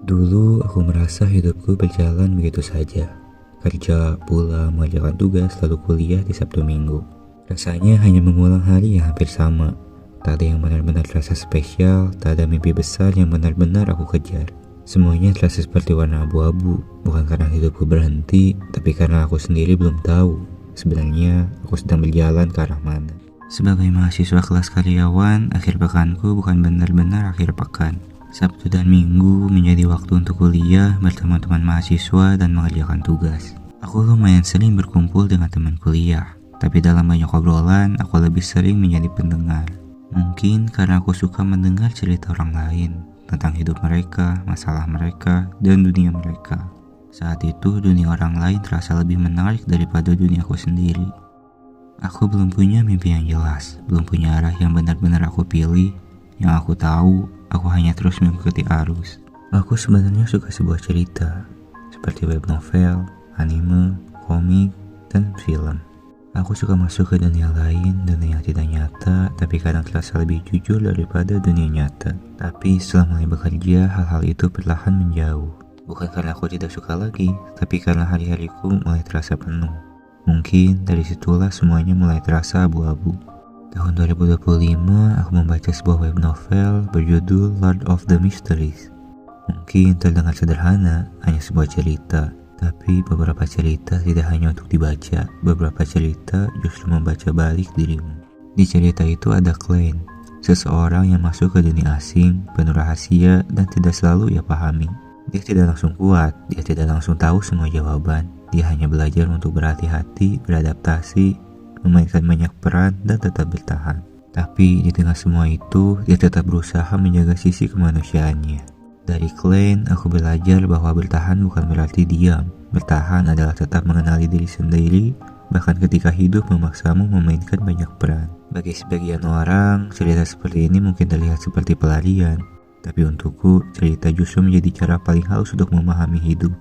Dulu aku merasa hidupku berjalan begitu saja. Kerja, pulang, mengerjakan tugas, lalu kuliah di Sabtu Minggu. Rasanya hanya mengulang hari yang hampir sama. Tak ada yang benar-benar terasa spesial, tak ada mimpi besar yang benar-benar aku kejar. Semuanya terasa seperti warna abu-abu, bukan karena hidupku berhenti, tapi karena aku sendiri belum tahu sebenarnya aku sedang berjalan ke arah mana. Sebagai mahasiswa kelas karyawan, akhir pekanku bukan benar-benar akhir pekan. Sabtu dan Minggu menjadi waktu untuk kuliah bersama teman mahasiswa dan mengerjakan tugas. Aku lumayan sering berkumpul dengan teman kuliah, tapi dalam banyak obrolan aku lebih sering menjadi pendengar. Mungkin karena aku suka mendengar cerita orang lain tentang hidup mereka, masalah mereka, dan dunia mereka. Saat itu dunia orang lain terasa lebih menarik daripada dunia aku sendiri. Aku belum punya mimpi yang jelas, belum punya arah yang benar-benar aku pilih. Yang aku tahu, aku hanya terus mengikuti arus. Aku sebenarnya suka sebuah cerita, seperti web novel, anime, komik, dan film. Aku suka masuk ke dunia lain, dunia yang tidak nyata, tapi kadang terasa lebih jujur daripada dunia nyata. Tapi setelah mulai bekerja, hal-hal itu perlahan menjauh. Bukan karena aku tidak suka lagi, tapi karena hari-hariku mulai terasa penuh. Mungkin dari situlah semuanya mulai terasa abu-abu. Tahun 2025, aku membaca sebuah web novel berjudul Lord of the Mysteries. Mungkin terdengar sederhana, hanya sebuah cerita. Tapi beberapa cerita tidak hanya untuk dibaca, beberapa cerita justru membaca balik dirimu. Di cerita itu ada Klein, seseorang yang masuk ke dunia asing, penuh rahasia dan tidak selalu ia pahami. Dia tidak langsung kuat, dia tidak langsung tahu semua jawaban. Dia hanya belajar untuk berhati-hati, beradaptasi, memainkan banyak peran dan tetap bertahan. Tapi di tengah semua itu, dia tetap berusaha menjaga sisi kemanusiaannya. Dari Klein, aku belajar bahwa bertahan bukan berarti diam. Bertahan adalah tetap mengenali diri sendiri, bahkan ketika hidup memaksamu memainkan banyak peran. Bagi sebagian orang, cerita seperti ini mungkin terlihat seperti pelarian. Tapi untukku, cerita justru menjadi cara paling halus untuk memahami hidup.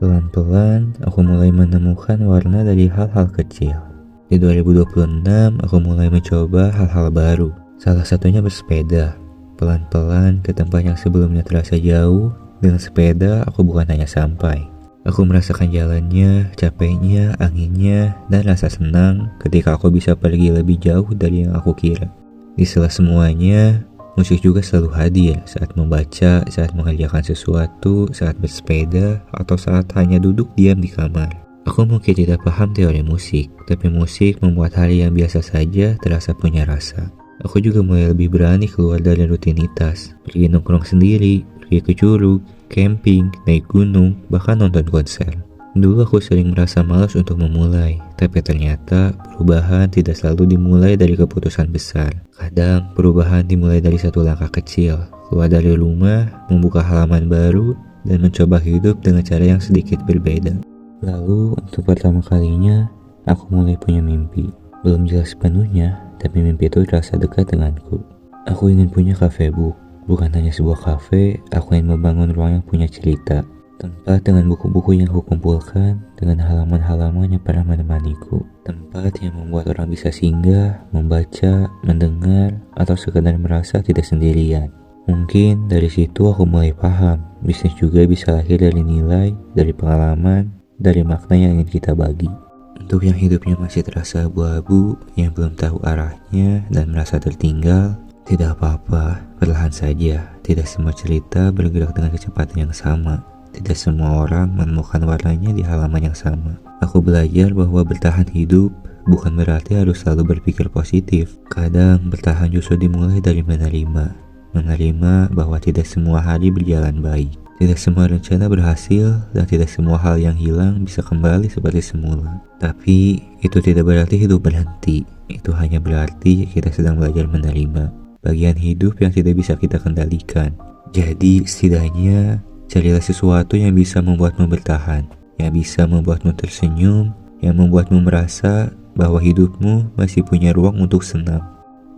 Pelan-pelan, aku mulai menemukan warna dari hal-hal kecil. Di 2026, aku mulai mencoba hal-hal baru. Salah satunya bersepeda. Pelan-pelan ke tempat yang sebelumnya terasa jauh. Dengan sepeda, aku bukan hanya sampai. Aku merasakan jalannya, capeknya, anginnya, dan rasa senang ketika aku bisa pergi lebih jauh dari yang aku kira. Di sela semuanya, musik juga selalu hadir saat membaca, saat mengerjakan sesuatu, saat bersepeda, atau saat hanya duduk diam di kamar. Aku mungkin tidak paham teori musik, tapi musik membuat hari yang biasa saja terasa punya rasa. Aku juga mulai lebih berani keluar dari rutinitas, pergi nongkrong sendiri, pergi ke curug, camping, naik gunung, bahkan nonton konser. Dulu aku sering merasa malas untuk memulai, tapi ternyata perubahan tidak selalu dimulai dari keputusan besar. Kadang perubahan dimulai dari satu langkah kecil, keluar dari rumah, membuka halaman baru, dan mencoba hidup dengan cara yang sedikit berbeda. Lalu untuk pertama kalinya, aku mulai punya mimpi. Belum jelas sepenuhnya, tapi mimpi itu terasa dekat denganku. Aku ingin punya cafe book. Bukan hanya sebuah kafe, aku ingin membangun ruang yang punya cerita. Tempat dengan buku-buku yang aku kumpulkan, dengan halaman-halaman yang pernah menemaniku. Tempat yang membuat orang bisa singgah, membaca, mendengar, atau sekedar merasa tidak sendirian. Mungkin dari situ aku mulai paham, bisnis juga bisa lahir dari nilai, dari pengalaman, dari makna yang ingin kita bagi. Untuk yang hidupnya masih terasa abu-abu, yang belum tahu arahnya dan merasa tertinggal, tidak apa-apa, perlahan saja. Tidak semua cerita bergerak dengan kecepatan yang sama. Tidak semua orang menemukan warnanya di halaman yang sama. Aku belajar bahwa bertahan hidup bukan berarti harus selalu berpikir positif. Kadang bertahan justru dimulai dari menerima. Menerima bahwa tidak semua hari berjalan baik. Tidak semua rencana berhasil dan tidak semua hal yang hilang bisa kembali seperti semula. Tapi itu tidak berarti hidup berhenti. Itu hanya berarti kita sedang belajar menerima bagian hidup yang tidak bisa kita kendalikan. Jadi setidaknya carilah sesuatu yang bisa membuatmu bertahan, yang bisa membuatmu tersenyum, yang membuatmu merasa bahwa hidupmu masih punya ruang untuk senang.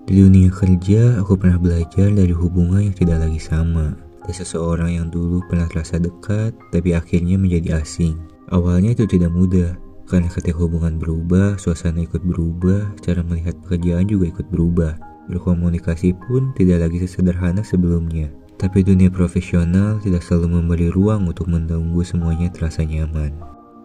Di dunia kerja, aku pernah belajar dari hubungan yang tidak lagi sama. Ada seseorang yang dulu pernah terasa dekat, tapi akhirnya menjadi asing. Awalnya itu tidak mudah, karena ketika hubungan berubah, suasana ikut berubah, cara melihat pekerjaan juga ikut berubah. Berkomunikasi pun tidak lagi sesederhana sebelumnya. Tapi dunia profesional tidak selalu memberi ruang untuk menunggu semuanya terasa nyaman.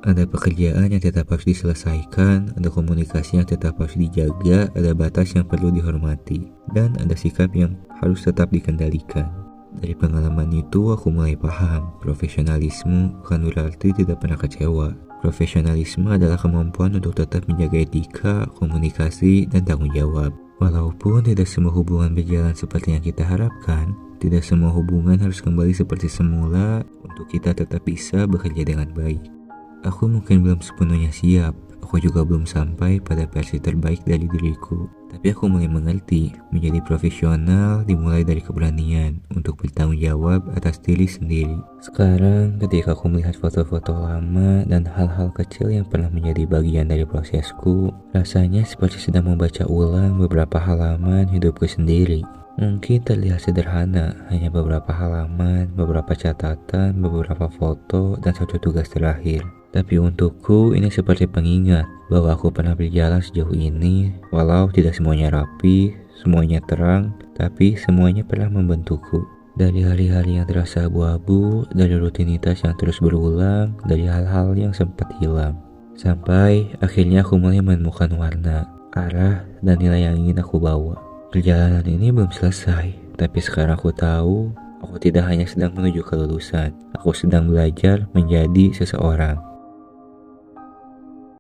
Ada pekerjaan yang tetap harus diselesaikan, ada komunikasi yang tetap harus dijaga, ada batas yang perlu dihormati, dan ada sikap yang harus tetap dikendalikan. Dari pengalaman itu aku mulai paham, profesionalisme bukan berarti tidak pernah kecewa. Profesionalisme adalah kemampuan untuk tetap menjaga etika, komunikasi, dan tanggung jawab. Walaupun tidak semua hubungan berjalan seperti yang kita harapkan, tidak semua hubungan harus kembali seperti semula untuk kita tetap bisa bekerja dengan baik. Aku mungkin belum sepenuhnya siap, aku juga belum sampai pada versi terbaik dari diriku. Tapi aku mulai mengerti, menjadi profesional dimulai dari keberanian untuk bertanggung jawab atas diri sendiri. Sekarang ketika aku melihat foto-foto lama dan hal-hal kecil yang pernah menjadi bagian dari prosesku, rasanya seperti sedang membaca ulang beberapa halaman hidupku sendiri. Mungkin terlihat sederhana, hanya beberapa halaman, beberapa catatan, beberapa foto, dan satu tugas terakhir. Tapi untukku ini seperti pengingat bahwa aku pernah berjalan sejauh ini, walau tidak semuanya rapi, semuanya terang, tapi semuanya pernah membentukku. Dari hari-hari yang terasa abu-abu, dari rutinitas yang terus berulang, dari hal-hal yang sempat hilang. Sampai akhirnya aku mulai menemukan warna, arah, dan nilai yang ingin aku bawa. Perjalanan ini belum selesai, tapi sekarang aku tahu, aku tidak hanya sedang menuju kelulusan, aku sedang belajar menjadi seseorang.